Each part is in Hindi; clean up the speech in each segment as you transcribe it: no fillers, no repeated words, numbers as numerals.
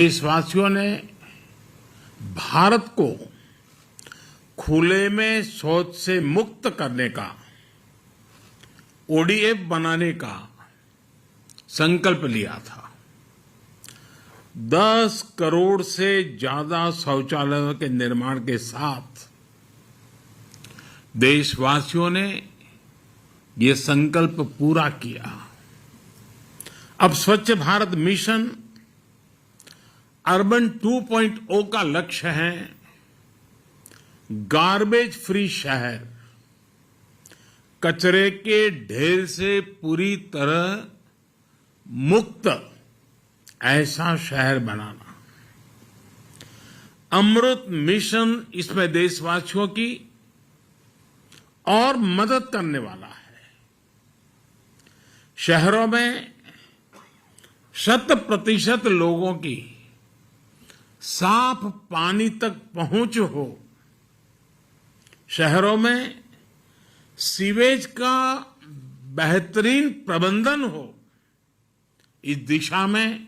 देशवासियों ने भारत को खुले में शौच से मुक्त करने का, ओडीएफ बनाने का संकल्प लिया था। 10 करोड़ से ज्यादा शौचालयों के निर्माण के साथ देशवासियों ने ये संकल्प पूरा किया। अब स्वच्छ भारत मिशन अर्बन 2.0 का लक्ष्य है गार्बेज फ्री शहर, कचरे के ढेर से पूरी तरह मुक्त ऐसा शहर बनाना। अमृत मिशन इसमें देशवासियों की और मदद करने वाला है। शहरों में 100% लोगों की साफ पानी तक पहुंच हो, शहरों में सीवेज का बेहतरीन प्रबंधन हो, इस दिशा में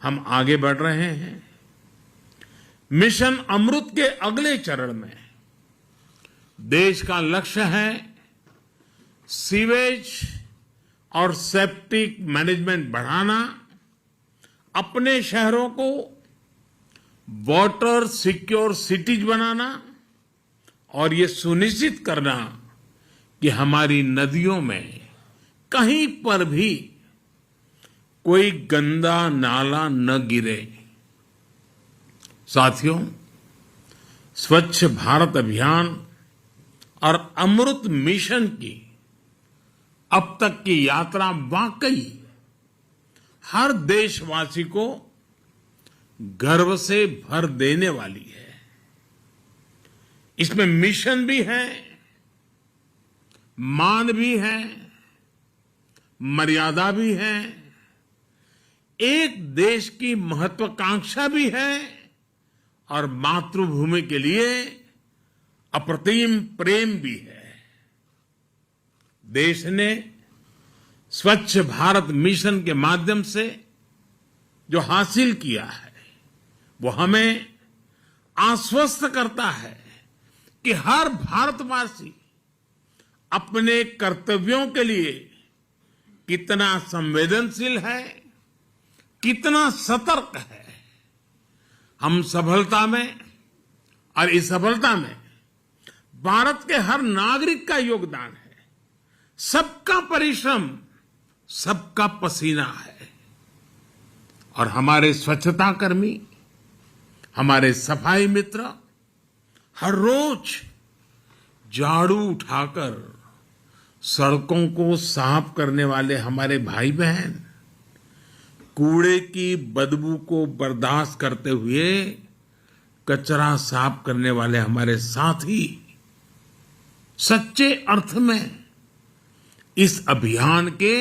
हम आगे बढ़ रहे हैं। मिशन अमृत के अगले चरण में देश का लक्ष्य है सीवेज और सेप्टिक मैनेजमेंट बढ़ाना, अपने शहरों को वाटर सिक्योर सिटीज बनाना और ये सुनिश्चित करना कि हमारी नदियों में कहीं पर भी कोई गंदा नाला न गिरे। साथियों, स्वच्छ भारत अभियान और अमृत मिशन की अब तक की यात्रा वाकई हर देशवासी को गर्व से भर देने वाली है। इसमें मिशन भी है, मान भी है, मर्यादा भी है, एक देश की महत्वाकांक्षा भी है और मातृभूमि के लिए अप्रतिम प्रेम भी है। देश ने स्वच्छ भारत मिशन के माध्यम से जो हासिल किया है वो हमें आश्वस्त करता है कि हर भारतवासी अपने कर्तव्यों के लिए कितना संवेदनशील है, कितना सतर्क है। हम सफलता में और इस सफलता में भारत के हर नागरिक का योगदान है, सबका परिश्रम, सबका पसीना है। और हमारे स्वच्छता कर्मी, हमारे सफाई मित्र हर रोज झाड़ू उठाकर सड़कों को साफ करने वाले हमारे भाई बहन, कूड़े की बदबू को बर्दाश्त करते हुए कचरा साफ करने वाले हमारे साथी सच्चे अर्थ में इस अभियान के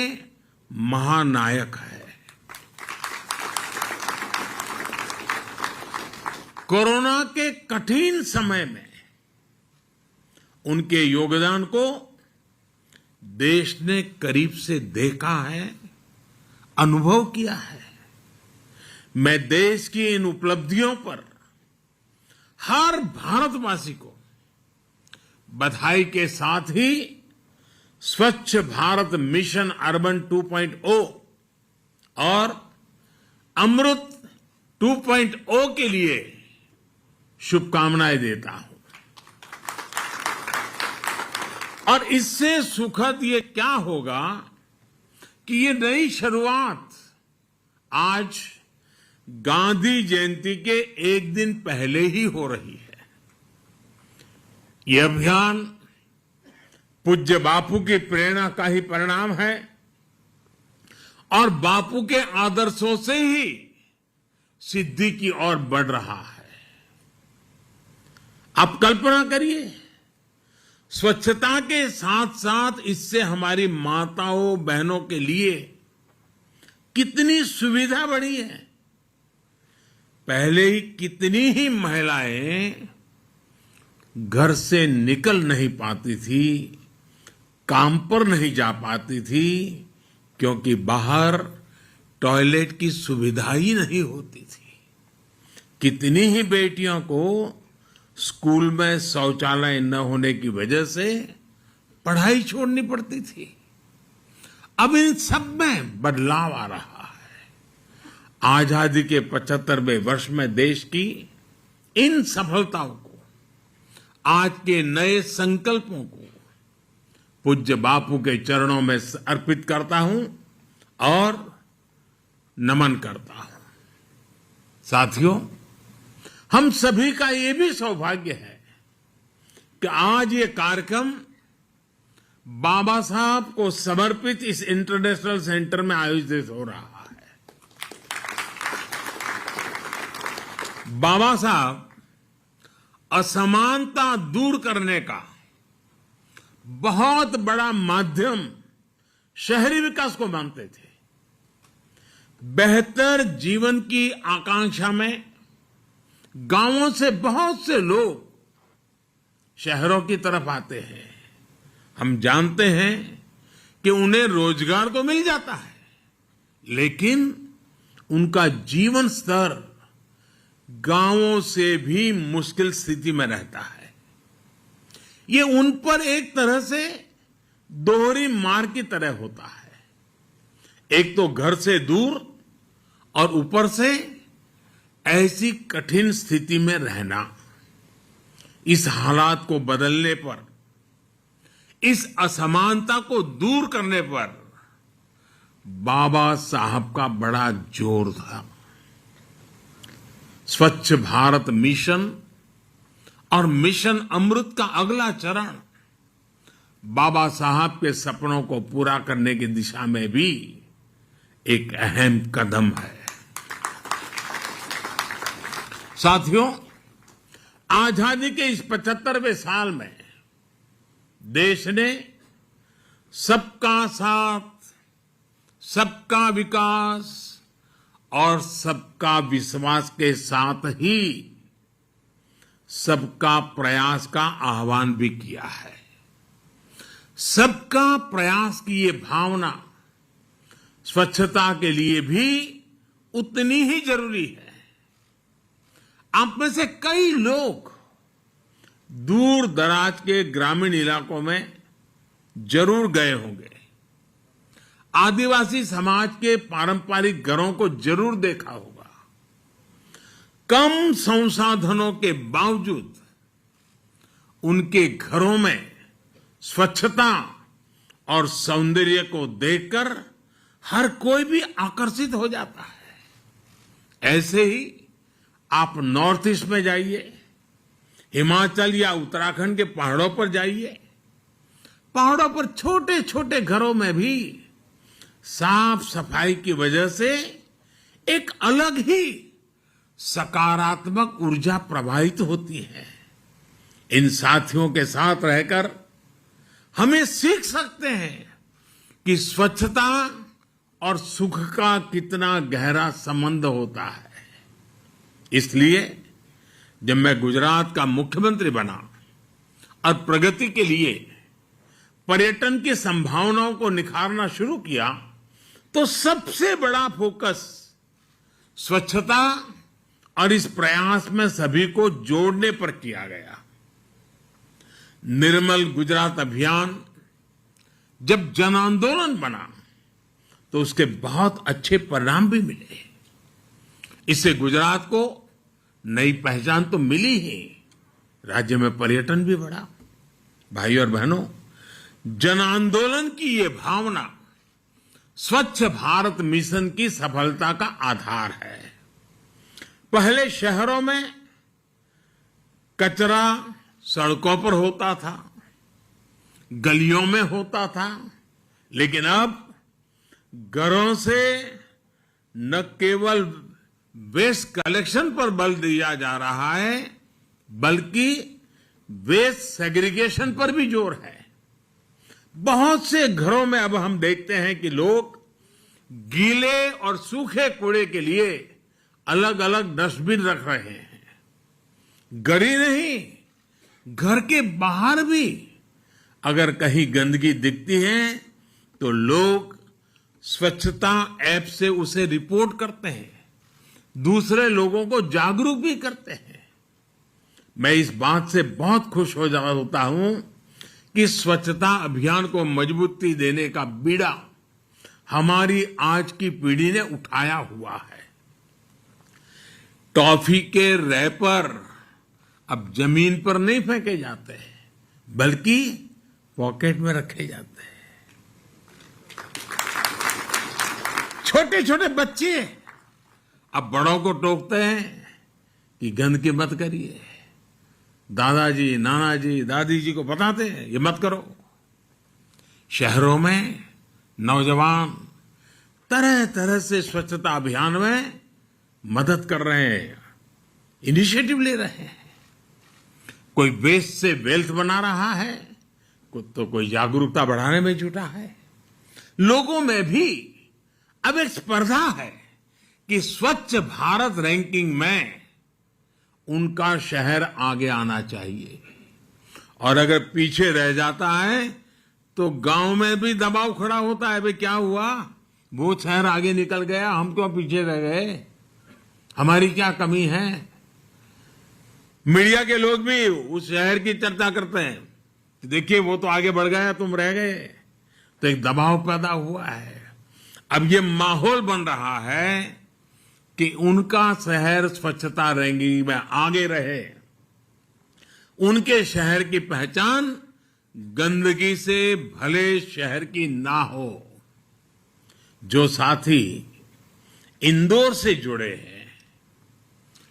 महानायक है। कोरोना के कठिन समय में उनके योगदान को देश ने करीब से देखा है, अनुभव किया है। मैं देश की इन उपलब्धियों पर हर भारतवासी को बधाई के साथ ही स्वच्छ भारत मिशन अर्बन 2.0 और अमृत 2.0 के लिए शुभकामनाएं देता हूं। और इससे सुखद ये क्या होगा कि ये नई शुरुआत आज गांधी जयंती के एक दिन पहले ही हो रही है। ये अभियान पूज्य बापू की प्रेरणा का ही परिणाम है और बापू के आदर्शों से ही सिद्धि की ओर बढ़ रहा है। आप कल्पना करिए, स्वच्छता के साथ साथ इससे हमारी माताओं बहनों के लिए कितनी सुविधा बढ़ी है। पहले ही कितनी ही महिलाएं घर से निकल नहीं पाती थी, काम पर नहीं जा पाती थी, क्योंकि बाहर टॉयलेट की सुविधा ही नहीं होती थी। कितनी ही बेटियों को स्कूल में शौचालय न होने की वजह से पढ़ाई छोड़नी पड़ती थी। अब इन सब में बदलाव आ रहा है। आजादी के 75वें वर्ष में देश की इन सफलताओं को, आज के नए संकल्पों को पूज्य बापू के चरणों में अर्पित करता हूं और नमन करता हूं। साथियों, हम सभी का ये भी सौभाग्य है कि आज ये कार्यक्रम बाबा साहब को समर्पित इस इंटरनेशनल सेंटर में आयोजित हो रहा है। बाबा साहब असमानता दूर करने का बहुत बड़ा माध्यम शहरी विकास को मानते थे। बेहतर जीवन की आकांक्षा में गांवों से बहुत से लोग शहरों की तरफ आते हैं। हम जानते हैं कि उन्हें रोजगार तो मिल जाता है, लेकिन उनका जीवन स्तर गांवों से भी मुश्किल स्थिति में रहता है। ये उन पर एक तरह से दोहरी मार की तरह होता है। एक तो घर से दूर और ऊपर से ऐसी कठिन स्थिति में रहना। इस हालात को बदलने पर, इस असमानता को दूर करने पर बाबा साहब का बड़ा जोर था। स्वच्छ भारत मिशन और मिशन अमृत का अगला चरण बाबा साहब के सपनों को पूरा करने की दिशा में भी एक अहम कदम है। साथियों, आजादी के इस 75वें साल में देश ने सबका साथ, सबका विकास और सबका विश्वास के साथ ही सबका प्रयास का आह्वान भी किया है। सबका प्रयास की ये भावना स्वच्छता के लिए भी उतनी ही जरूरी है। आप में से कई लोग दूर दराज के ग्रामीण इलाकों में जरूर गए होंगे। आदिवासी समाज के पारंपरिक घरों को जरूर देखा होगा। कम संसाधनों के बावजूद उनके घरों में स्वच्छता और सौंदर्य को देखकर हर कोई भी आकर्षित हो जाता है। ऐसे ही आप नॉर्थ ईस्ट में जाइए, हिमाचल या उत्तराखंड के पहाड़ों पर जाइए। पहाड़ों पर छोटे छोटे घरों में भी साफ सफाई की वजह से एक अलग ही सकारात्मक ऊर्जा प्रवाहित होती है। इन साथियों के साथ रहकर हमें सीख सकते हैं कि स्वच्छता और सुख का कितना गहरा संबंध होता है। इसलिए जब मैं गुजरात का मुख्यमंत्री बना और प्रगति के लिए पर्यटन की संभावनाओं को निखारना शुरू किया, तो सबसे बड़ा फोकस स्वच्छता और इस प्रयास में सभी को जोड़ने पर किया गया। निर्मल गुजरात अभियान जब जन आंदोलन बना तो उसके बहुत अच्छे परिणाम भी मिले। इससे गुजरात को नई पहचान तो मिली ही, राज्य में पर्यटन भी बढ़ा। भाइयों और बहनों, जन आंदोलन की ये भावना स्वच्छ भारत मिशन की सफलता का आधार है। पहले शहरों में कचरा सड़कों पर होता था, गलियों में होता था, लेकिन अब घरों से न केवल वेस्ट कलेक्शन पर बल दिया जा रहा है, बल्कि वेस्ट सेग्रीगेशन पर भी जोर है। बहुत से घरों में अब हम देखते हैं कि लोग गीले और सूखे कूड़े के लिए अलग अलग डस्टबिन रख रहे हैं। घर ही नहीं, घर के बाहर भी अगर कहीं गंदगी दिखती है तो लोग स्वच्छता ऐप से उसे रिपोर्ट करते हैं, दूसरे लोगों को जागरूक भी करते हैं। मैं इस बात से बहुत खुश होता हूं कि स्वच्छता अभियान को मजबूती देने का बीड़ा हमारी आज की पीढ़ी ने उठाया हुआ है। टॉफी के रैपर अब जमीन पर नहीं फेंके जाते हैं, बल्कि पॉकेट में रखे जाते हैं। छोटे छोटे बच्चे अब बड़ों को टोकते हैं कि गंदगी मत करिए। दादाजी, नानाजी, दादी जी को बताते हैं ये मत करो। शहरों में नौजवान तरह तरह से स्वच्छता अभियान में मदद कर रहे हैं, इनिशिएटिव ले रहे हैं। कोई वेस्ट से वेल्थ बना रहा है, तो कोई जागरूकता बढ़ाने में जुटा है। लोगों में भी अब एक स्पर्धा है कि स्वच्छ भारत रैंकिंग में उनका शहर आगे आना चाहिए, और अगर पीछे रह जाता है तो गांव में भी दबाव खड़ा होता है। भाई क्या हुआ, वो शहर आगे निकल गया, हम क्यों पीछे रह गए, हमारी क्या कमी है। मीडिया के लोग भी उस शहर की चर्चा करते हैं, देखिए वो तो आगे बढ़ गया, तुम रह गए। तो एक दबाव पैदा हुआ है। अब ये माहौल बन रहा है कि उनका शहर स्वच्छता रैंकिंग में आगे रहे। उनके शहर की पहचान गंदगी से भले शहर की ना हो। जो साथी इंदौर से जुड़े हैं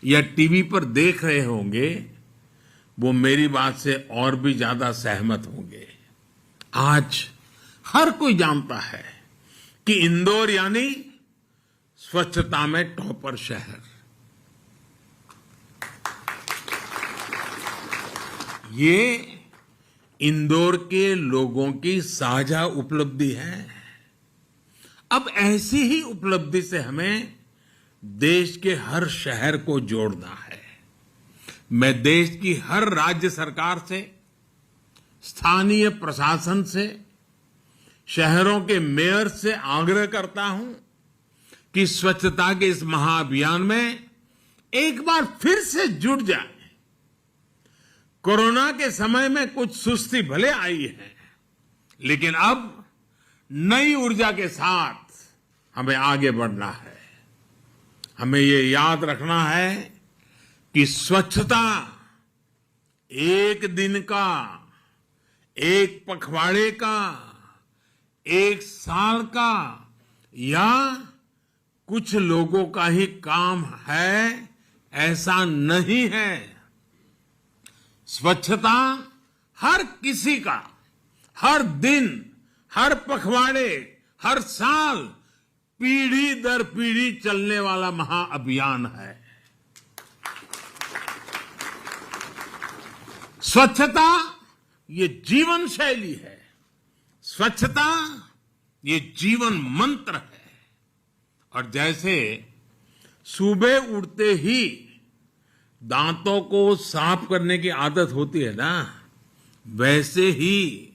या टीवी पर देख रहे होंगे, वो मेरी बात से और भी ज्यादा सहमत होंगे। आज हर कोई जानता है कि इंदौर यानी स्वच्छता में टॉपर शहर। ये इंदौर के लोगों की साझा उपलब्धि है। अब ऐसी ही उपलब्धि से हमें देश के हर शहर को जोड़ना है। मैं देश की हर राज्य सरकार से, स्थानीय प्रशासन से, शहरों के मेयर से आग्रह करता हूं कि स्वच्छता के इस महाअभियान में एक बार फिर से जुट जाए। कोरोना के समय में कुछ सुस्ती भले आई है, लेकिन अब नई ऊर्जा के साथ हमें आगे बढ़ना है। हमें ये याद रखना है कि स्वच्छता एक दिन का, एक पखवाड़े का, एक साल का या कुछ लोगों का ही काम है, ऐसा नहीं है। स्वच्छता हर किसी का, हर दिन, हर पखवाड़े, हर साल, पीढ़ी दर पीढ़ी चलने वाला महाअभियान है। स्वच्छता ये जीवन शैली है। स्वच्छता ये जीवन मंत्र है। और जैसे सुबह उठते ही दांतों को साफ करने की आदत होती है ना, वैसे ही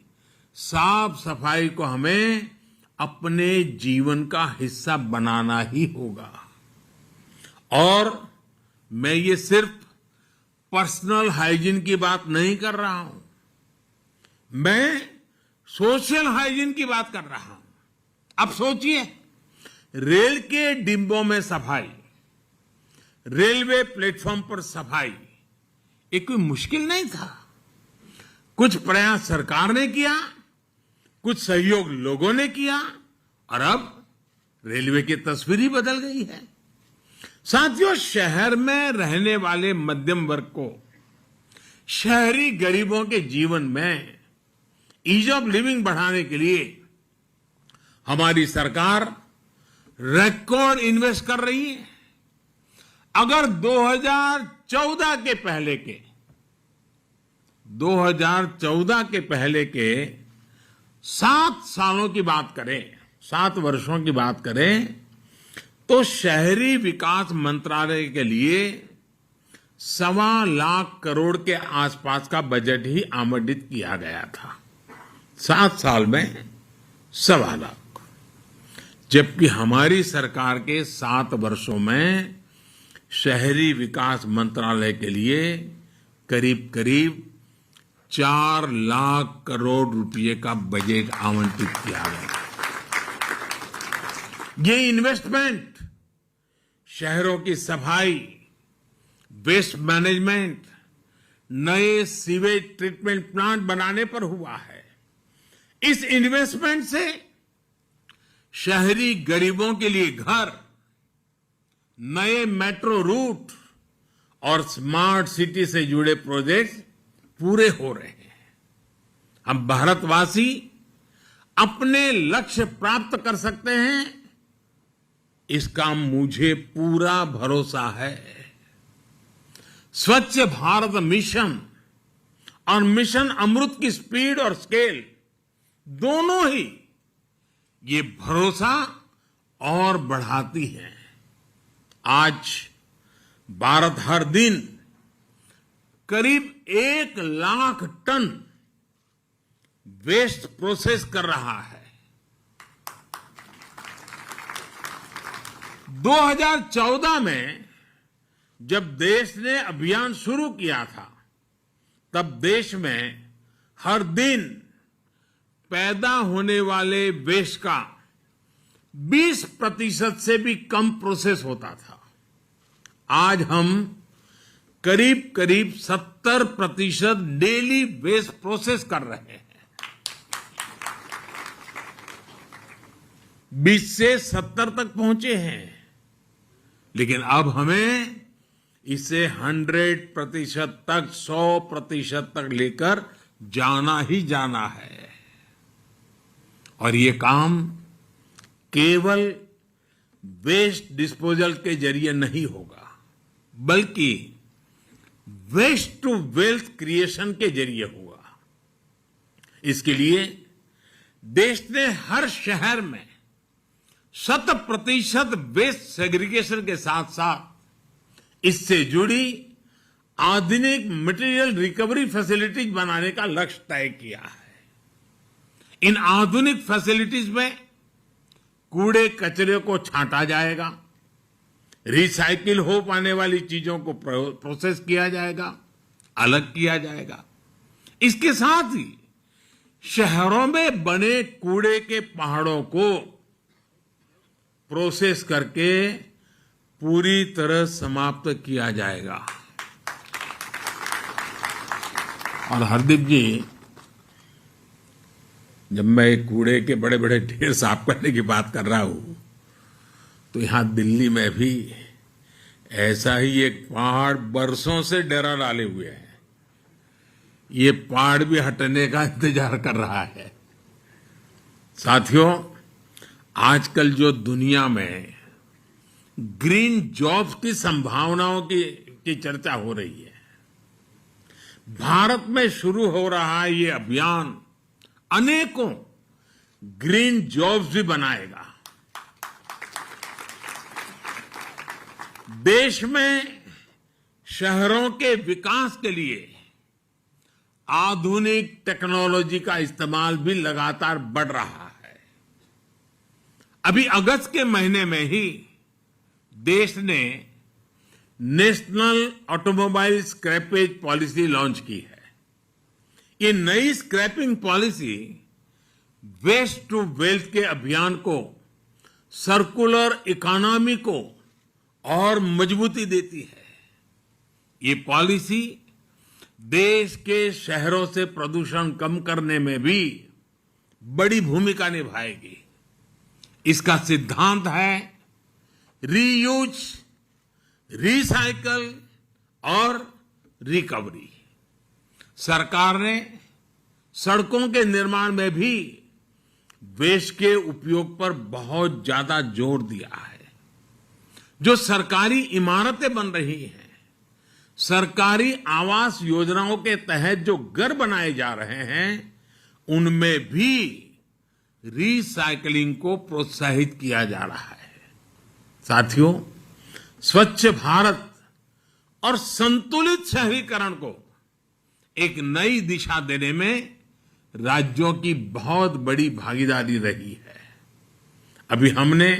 साफ सफाई को हमें अपने जीवन का हिस्सा बनाना ही होगा। और मैं ये सिर्फ पर्सनल हाइजीन की बात नहीं कर रहा हूं, मैं सोशल हाइजीन की बात कर रहा हूं। अब सोचिए, रेल के डिब्बों में सफाई, रेलवे प्लेटफॉर्म पर सफाई, ये कोई मुश्किल नहीं था। कुछ प्रयास सरकार ने किया, कुछ सहयोग लोगों ने किया, और अब रेलवे की तस्वीर ही बदल गई है। साथियों, शहर में रहने वाले मध्यम वर्ग को, शहरी गरीबों के जीवन में ईज ऑफ लिविंग बढ़ाने के लिए हमारी सरकार रिकॉर्ड इन्वेस्ट कर रही है। अगर 2014 के पहले के 7 सालों की बात करें, 7 वर्षों की बात करें, तो शहरी विकास मंत्रालय के लिए 1.25 लाख करोड़ के आसपास का बजट ही आवंटित किया गया था। 7 साल में 1.25 लाख, जबकि हमारी सरकार के 7 वर्षों में शहरी विकास मंत्रालय के लिए करीब करीब 4 लाख करोड़ रुपए का बजट आवंटित किया गया। ये इन्वेस्टमेंट शहरों की सफाई, वेस्ट मैनेजमेंट, नए सीवेज ट्रीटमेंट प्लांट बनाने पर हुआ है। इस इन्वेस्टमेंट से शहरी गरीबों के लिए घर, नए मेट्रो रूट और स्मार्ट सिटी से जुड़े प्रोजेक्ट पूरे हो रहे हैं। हम भारतवासी अपने लक्ष्य प्राप्त कर सकते हैं, इसका मुझे पूरा भरोसा है। स्वच्छ भारत मिशन और मिशन अमृत की स्पीड और स्केल दोनों ही ये भरोसा और बढ़ाती है। आज भारत हर दिन करीब 1 लाख टन वेस्ट प्रोसेस कर रहा है। 2014 में जब देश ने अभियान शुरू किया था, तब देश में हर दिन पैदा होने वाले वेस्ट का 20% से भी कम प्रोसेस होता था। आज हम करीब करीब 70% डेली वेस्ट प्रोसेस कर रहे हैं। 20 से 70 तक पहुंचे हैं, लेकिन अब हमें इसे 100% तक, 100% तक लेकर जाना ही जाना है। और ये काम केवल वेस्ट डिस्पोजल के जरिए नहीं होगा, बल्कि वेस्ट टू वेल्थ क्रिएशन के जरिए होगा। इसके लिए देश ने हर शहर में 100% वेस्ट सेग्रीगेशन के साथ साथ इससे जुड़ी आधुनिक मटेरियल रिकवरी फैसिलिटीज बनाने का लक्ष्य तय किया है। इन आधुनिक फैसिलिटीज में कूड़े कचरे को छांटा जाएगा, रिसाइकिल हो पाने वाली चीजों को प्रोसेस किया जाएगा, अलग किया जाएगा। इसके साथ ही शहरों में बने कूड़े के पहाड़ों को प्रोसेस करके पूरी तरह समाप्त किया जाएगा। और हरदीप जी, जब मैं कूड़े के बड़े बड़े ढेर साफ करने की बात कर रहा हूं, तो यहां दिल्ली में भी ऐसा ही एक पहाड़ बरसों से डेरा डाले हुए है। ये पहाड़ भी हटने का इंतजार कर रहा है। साथियों, आजकल जो दुनिया में ग्रीन जॉब्स की संभावनाओं की चर्चा हो रही है, भारत में शुरू हो रहा ये अभियान अनेकों ग्रीन जॉब्स भी बनाएगा। देश में शहरों के विकास के लिए आधुनिक टेक्नोलॉजी का इस्तेमाल भी लगातार बढ़ रहा है। अभी अगस्त के महीने में ही देश ने national automobile scrappage policy launch की है। ये नई scrapping policy waste to wealth के अभियान को, सर्कुलर इकोनॉमी को और मजबूती देती है। ये पॉलिसी देश के शहरों से प्रदूषण कम करने में भी बड़ी भूमिका निभाएगी। इसका सिद्धांत है रीयूज, रिसाइकल और रिकवरी। सरकार ने सड़कों के निर्माण में भी वेस्ट के उपयोग पर बहुत ज्यादा जोर दिया है। जो सरकारी इमारतें बन रही हैं, सरकारी आवास योजनाओं के तहत जो घर बनाए जा रहे हैं, उनमें भी रिसाइकलिंग को प्रोत्साहित किया जा रहा है। साथियों, स्वच्छ भारत और संतुलित शहरीकरण को एक नई दिशा देने में राज्यों की बहुत बड़ी भागीदारी रही है। अभी हमने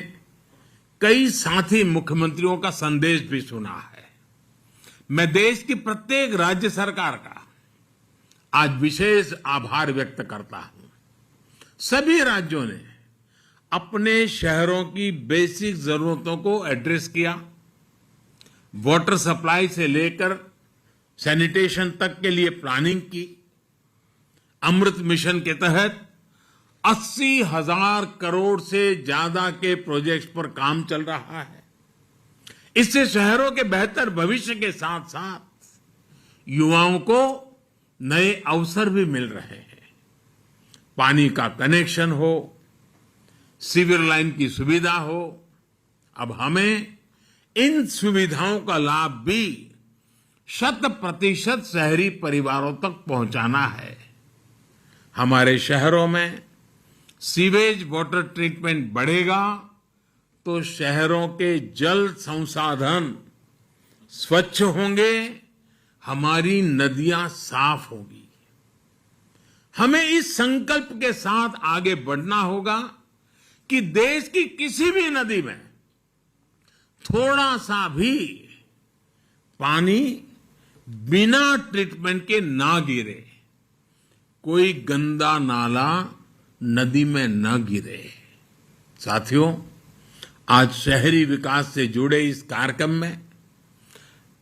कई साथी मुख्यमंत्रियों का संदेश भी सुना है। मैं देश की प्रत्येक राज्य सरकार का आज विशेष आभार व्यक्त करता हूं। सभी राज्यों ने अपने शहरों की बेसिक जरूरतों को एड्रेस किया। वाटर सप्लाई से लेकर सैनिटेशन तक के लिए प्लानिंग की। अमृत मिशन के तहत 80,000 करोड़ से ज्यादा के प्रोजेक्ट्स पर काम चल रहा है। इससे शहरों के बेहतर भविष्य के साथ साथ युवाओं को नए अवसर भी मिल रहे हैं। पानी का कनेक्शन हो, सीवर लाइन की सुविधा हो, अब हमें इन सुविधाओं का लाभ भी 100% शहरी परिवारों तक पहुंचाना है। हमारे शहरों में सीवेज वाटर ट्रीटमेंट बढ़ेगा तो शहरों के जल संसाधन स्वच्छ होंगे, हमारी नदियां साफ होगी। हमें इस संकल्प के साथ आगे बढ़ना होगा कि देश की किसी भी नदी में थोड़ा सा भी पानी बिना ट्रीटमेंट के ना गिरे, कोई गंदा नाला नदी में न गिरे। साथियों, आज शहरी विकास से जुड़े इस कार्यक्रम में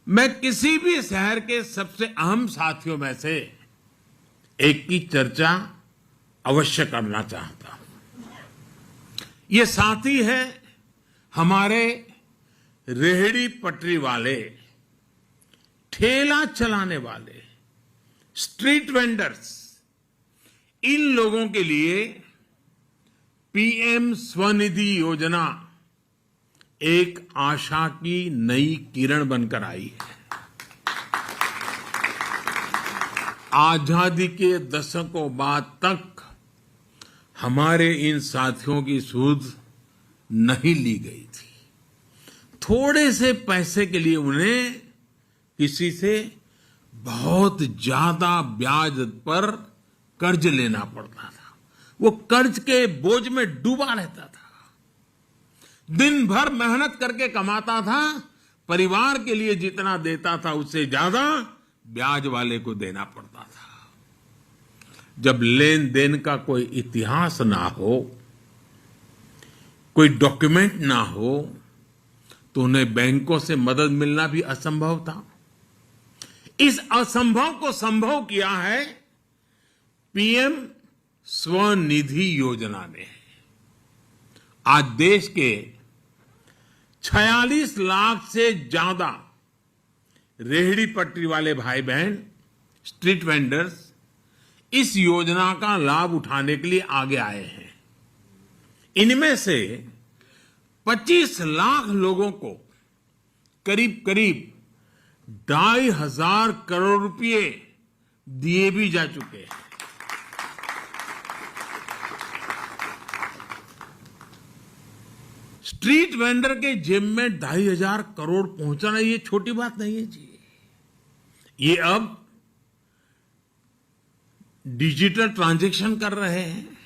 मैं किसी भी शहर के सबसे अहम साथियों में से एक की चर्चा अवश्य करना चाहता हूं। ये साथी है हमारे रेहड़ी पटरी वाले, ठेला चलाने वाले, स्ट्रीट वेंडर्स। इन लोगों के लिए पीएम स्वनिधि योजना एक आशा की नई किरण बनकर आई है। आजादी के दशकों बाद तक हमारे इन साथियों की सूद नहीं ली गई थी। थोड़े से पैसे के लिए उन्हें किसी से बहुत ज्यादा ब्याज पर कर्ज लेना पड़ता था। वो कर्ज के बोझ में डूबा रहता था। दिन भर मेहनत करके कमाता था, परिवार के लिए जितना देता था उससे ज्यादा ब्याज वाले को देना पड़ता था। जब लेन देन का कोई इतिहास ना हो, कोई डॉक्यूमेंट ना हो, तो उन्हें बैंकों से मदद मिलना भी असंभव था। इस असंभव को संभव किया है पीएम स्वनिधि योजना ने। आज देश के 46 लाख से ज्यादा रेहड़ी पटरी वाले भाई बहन, स्ट्रीट वेंडर्स इस योजना का लाभ उठाने के लिए आगे आए हैं। इनमें से 25 लाख लोगों को करीब करीब 2,500 करोड़ रुपए दिए भी जा चुके हैं। स्ट्रीट वेंडर के जेब में 2,500 करोड़ पहुंचाना ये छोटी बात नहीं है जी। ये अब डिजिटल ट्रांजैक्शन कर रहे हैं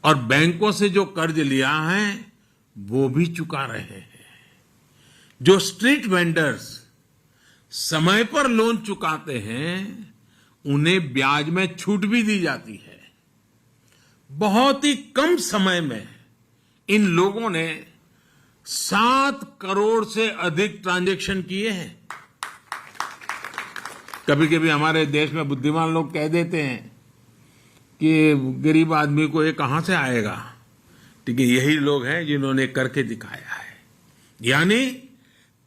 और बैंकों से जो कर्ज लिया है वो भी चुका रहे हैं। जो स्ट्रीट वेंडर्स समय पर लोन चुकाते हैं उन्हें ब्याज में छूट भी दी जाती है। बहुत ही कम समय में इन लोगों ने 7 करोड़ से अधिक ट्रांजैक्शन किए हैं। कभी कभी हमारे देश में बुद्धिमान लोग कह देते हैं कि गरीब आदमी को ये कहां से आएगा, ठीक है, यही लोग हैं जिन्होंने करके दिखाया है। यानी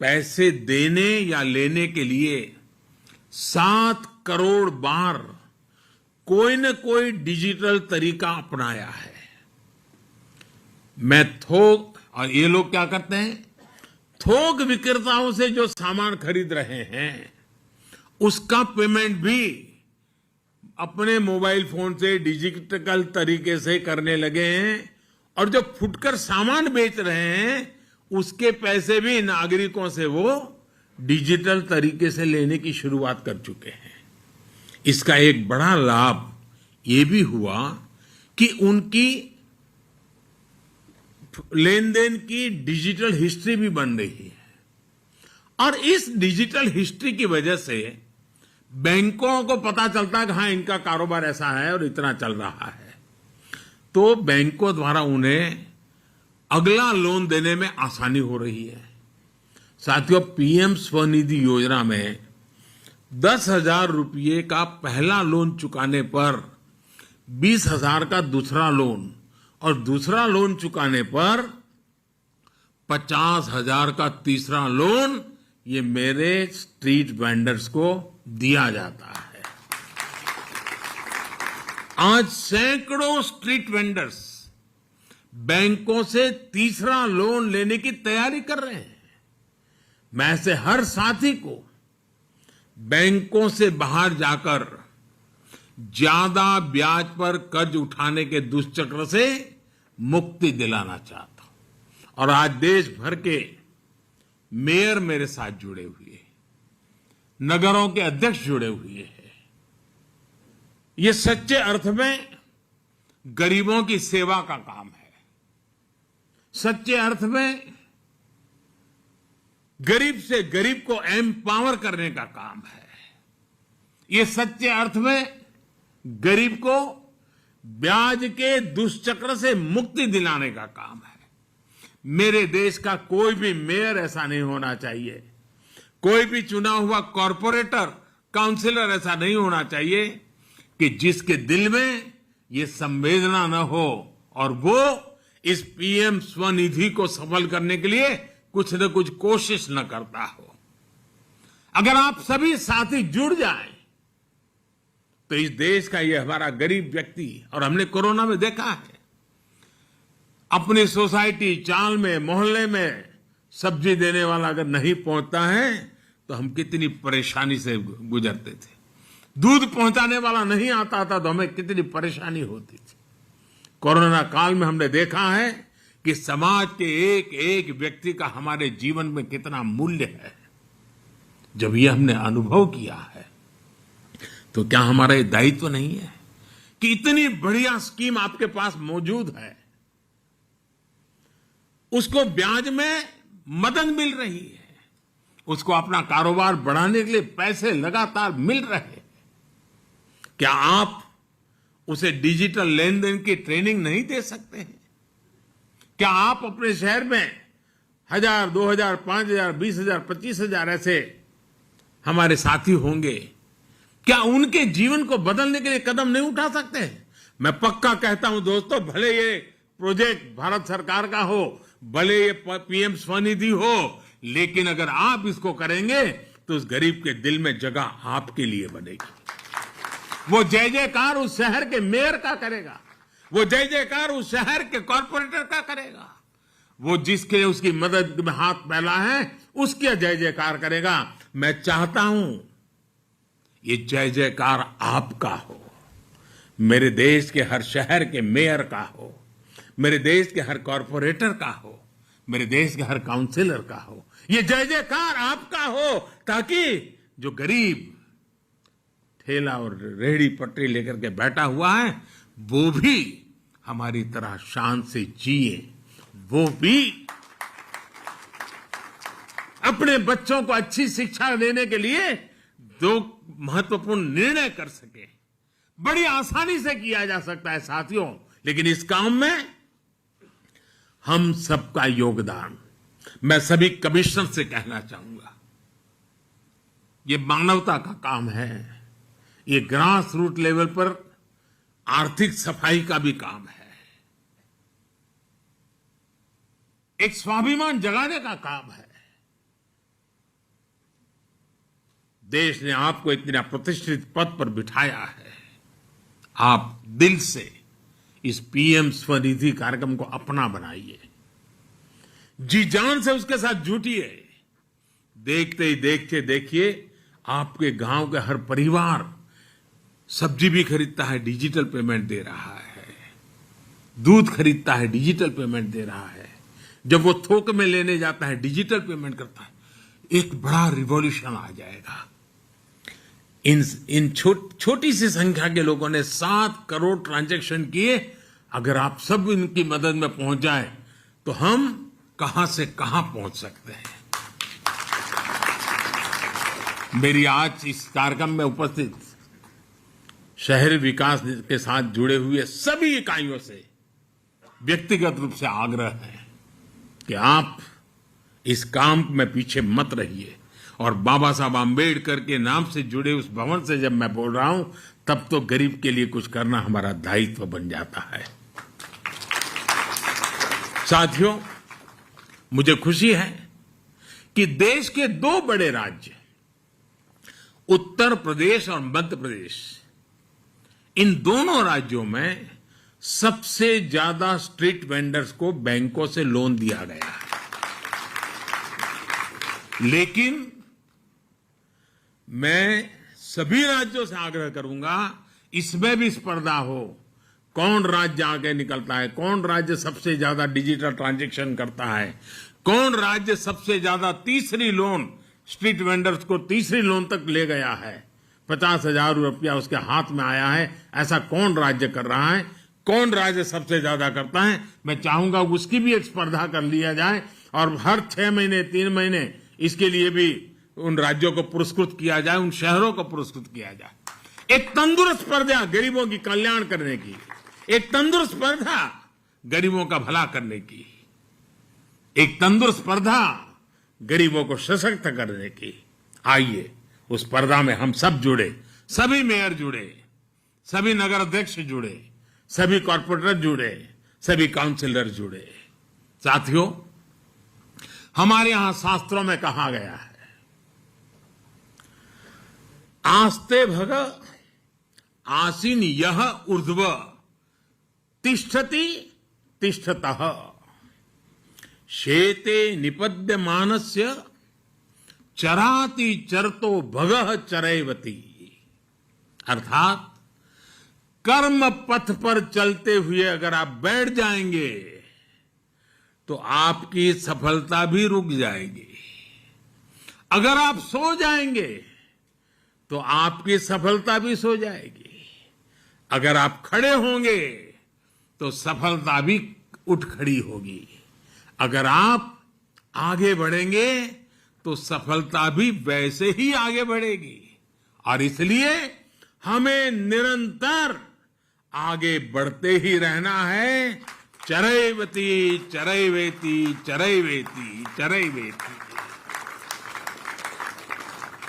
पैसे देने या लेने के लिए 7 करोड़ बार कोई न कोई डिजिटल तरीका अपनाया है। मैं थोक, और ये लोग क्या करते हैं, थोक विक्रेताओं से जो सामान खरीद रहे हैं उसका पेमेंट भी अपने मोबाइल फोन से डिजिटल तरीके से करने लगे हैं। और जो फुटकर सामान बेच रहे हैं उसके पैसे भी नागरिकों से वो डिजिटल तरीके से लेने की शुरुआत कर चुके हैं। इसका एक बड़ा लाभ ये भी हुआ कि उनकी लेन देन की डिजिटल हिस्ट्री भी बन रही है और इस डिजिटल हिस्ट्री की वजह से बैंकों को पता चलता है कि हाँ इनका कारोबार ऐसा है और इतना चल रहा है, तो बैंकों द्वारा उन्हें अगला लोन देने में आसानी हो रही है। साथियों, पीएम स्वनिधि योजना में 10,000 रुपये का पहला लोन चुकाने पर 20,000 का दूसरा लोन और दूसरा लोन चुकाने पर 50,000 का तीसरा लोन ये मेरे स्ट्रीट वेंडर्स को दिया जाता है। आज सैकड़ों स्ट्रीट वेंडर्स बैंकों से तीसरा लोन लेने की तैयारी कर रहे हैं। मैं ऐसे हर साथी को बैंकों से बाहर जाकर ज्यादा ब्याज पर कर्ज उठाने के दुष्चक्र से मुक्ति दिलाना चाहता हूं। और आज देश भर के मेयर मेरे साथ जुड़े हुए हैं, नगरों के अध्यक्ष जुड़े हुए हैं। ये सच्चे अर्थ में गरीबों की सेवा का काम है, सच्चे अर्थ में गरीब से गरीब को एम्पावर करने का काम है। ये सच्चे अर्थ में गरीब को ब्याज के दुष्चक्र से मुक्ति दिलाने का काम है। मेरे देश का कोई भी मेयर ऐसा नहीं होना चाहिए, कोई भी चुना हुआ कॉरपोरेटर, काउंसिलर ऐसा नहीं होना चाहिए कि जिसके दिल में ये संवेदना न हो और वो इस पीएम स्वनिधि को सफल करने के लिए कुछ न कुछ कोशिश न करता हो। अगर आप सभी साथी जुड़ जाएं तो इस देश का ये हमारा गरीब व्यक्ति, और हमने कोरोना में देखा है, अपनी सोसाइटी, चाल में, मोहल्ले में सब्जी देने वाला अगर नहीं पहुंचता है तो हम कितनी परेशानी से गुजरते थे। दूध पहुंचाने वाला नहीं आता था तो हमें कितनी परेशानी होती थी। कोरोना काल में हमने देखा है कि समाज के एक एक व्यक्ति का हमारे जीवन में कितना मूल्य है। जब ये हमने अनुभव किया है तो क्या हमारा ये दायित्व नहीं है कि इतनी बढ़िया स्कीम आपके पास मौजूद है, उसको ब्याज में मदद मिल रही है, उसको अपना कारोबार बढ़ाने के लिए पैसे लगातार मिल रहे हैं, क्या आप उसे डिजिटल लेन देन की ट्रेनिंग नहीं दे सकते हैं? क्या आप अपने शहर में 1,000, 2,000, 5,000, 20,000, 25,000 ऐसे हमारे साथी होंगे, क्या उनके जीवन को बदलने के लिए कदम नहीं उठा सकते? मैं पक्का कहता हूं दोस्तों, भले ये प्रोजेक्ट भारत सरकार का हो, भले ये पीएम स्वनिधि हो, लेकिन अगर आप इसको करेंगे तो उस गरीब के दिल में जगह आपके लिए बनेगी। वो जय जयकार उस शहर के मेयर का करेगा, वो जय जयकार उस शहर के कॉर्पोरेटर का करेगा, वो जिसके उसकी मदद में हाथ फैला है उसके जय जयकार करेगा। मैं चाहता हूं ये जय जयकार आपका हो, मेरे देश के हर शहर के मेयर का हो, मेरे देश के हर कॉर्पोरेटर का हो, मेरे देश के हर काउंसिलर का हो। ये जय जयकार आपका हो ताकि जो गरीब ठेला और रेहड़ी पटरी लेकर के बैठा हुआ है वो भी हमारी तरह शान से जिए, वो भी अपने बच्चों को अच्छी शिक्षा देने के लिए दो महत्वपूर्ण निर्णय कर सके। बड़ी आसानी से किया जा सकता है साथियों, लेकिन इस काम में हम सबका योगदान, मैं सभी कमिश्नर से कहना चाहूंगा, ये मानवता का काम है, ये ग्रास रूट लेवल पर आर्थिक सफाई का भी काम है, एक स्वाभिमान जगाने का काम है। देश ने आपको इतना प्रतिष्ठित पद पर बिठाया है, आप दिल से इस पीएम स्वनिधि कार्यक्रम को अपना बनाइए, जी जान से उसके साथ जुटिए। देखते ही देखते देखिए आपके गांव के हर परिवार सब्जी भी खरीदता है, डिजिटल पेमेंट दे रहा है, दूध खरीदता है, डिजिटल पेमेंट दे रहा है, जब वो थोक में लेने जाता है डिजिटल पेमेंट करता है। एक बड़ा रिवॉल्यूशन आ जाएगा। इन छोटी सी संख्या के लोगों ने 7 करोड़ ट्रांजैक्शन किए। अगर आप सब इनकी मदद में पहुंच जाए तो हम कहां से कहां पहुंच सकते हैं। मेरी आज इस कार्यक्रम में उपस्थित शहरी विकास के साथ जुड़े हुए सभी इकाइयों से व्यक्तिगत रूप से आग्रह है कि आप इस काम में पीछे मत रहिए और बाबा साहब आम्बेडकर के नाम से जुड़े उस भवन से जब मैं बोल रहा हूं तब तो गरीब के लिए कुछ करना हमारा दायित्व बन जाता है। साथियों, मुझे खुशी है कि देश के दो बड़े राज्य उत्तर प्रदेश और मध्य प्रदेश, इन दोनों राज्यों में सबसे ज्यादा स्ट्रीट वेंडर्स को बैंकों से लोन दिया गया है। लेकिन मैं सभी राज्यों से आग्रह करूंगा इसमें भी स्पर्धा हो, कौन राज्य आगे निकलता है, कौन राज्य सबसे ज्यादा डिजिटल ट्रांजैक्शन करता है, कौन राज्य सबसे ज्यादा तीसरी लोन स्ट्रीट वेंडर्स को तीसरी लोन तक ले गया है, 50,000 रुपया उसके हाथ में आया है, ऐसा कौन राज्य कर रहा है, कौन राज्य सबसे ज्यादा करता है। मैं चाहूंगा उसकी भी एक स्पर्धा कर लिया जाए और हर 6 महीने 3 महीने इसके लिए भी उन राज्यों को पुरस्कृत किया जाए, उन शहरों को पुरस्कृत किया जाए। एक तंदुरुस्त स्पर्धा गरीबों की कल्याण करने की, एक तंदुरुस्त स्पर्धा गरीबों का भला करने की, एक तंदुरुस्त स्पर्धा गरीबों को सशक्त करने की। आइए उस स्पर्धा में हम सब जुड़े, सभी मेयर जुड़े, सभी नगर अध्यक्ष जुड़े, सभी कॉर्पोरेटर जुड़े, सभी काउंसिलर जुड़े। साथियों, हमारे यहां शास्त्रों में कहा गया है, आस्ते भग आसीन यह ऊर्ध्व तिष्ठति तिष्ठतः शेते निपद्यमानस्य चराति चरतो भगः चरैवति। अर्थात कर्म पथ पर चलते हुए अगर आप बैठ जाएंगे तो आपकी सफलता भी रुक जाएगी। अगर आप सो जाएंगे तो आपकी सफलता भी सो जाएगी। अगर आप खड़े होंगे तो सफलता भी उठ खड़ी होगी। अगर आप आगे बढ़ेंगे तो सफलता भी वैसे ही आगे बढ़ेगी। और इसलिए हमें निरंतर आगे बढ़ते ही रहना है। चरैवति चरैवेति चरैवेति चरैवेति।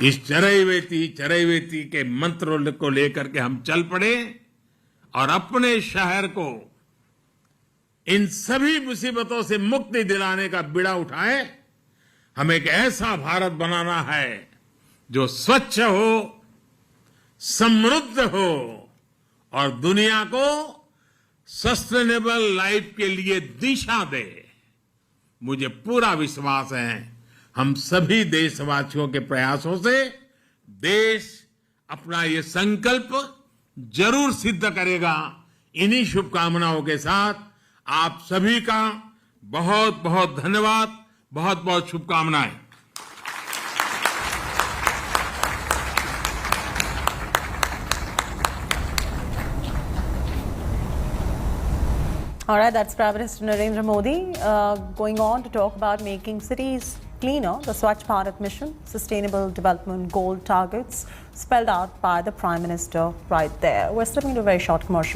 इस चरैवेति चरैवेति के मंत्र को लेकर के हम चल पड़े और अपने शहर को इन सभी मुसीबतों से मुक्ति दिलाने का बीड़ा उठाए। हमें एक ऐसा भारत बनाना है जो स्वच्छ हो, समृद्ध हो और दुनिया को सस्टेनेबल लाइफ के लिए दिशा दे। मुझे पूरा विश्वास है हम सभी देशवासियों के प्रयासों से देश अपना ये संकल्प जरूर सिद्ध करेगा। इन्हीं शुभकामनाओं के साथ आप सभी का बहुत बहुत धन्यवाद, बहुत बहुत शुभकामनाएं। All right, that's Prime Minister Narendra Modi going on to talk about making cities cleaner, the Swachh Bharat Mission, Sustainable Development Goal targets spelled out by the Prime Minister right there. We're slipping into a very short commercial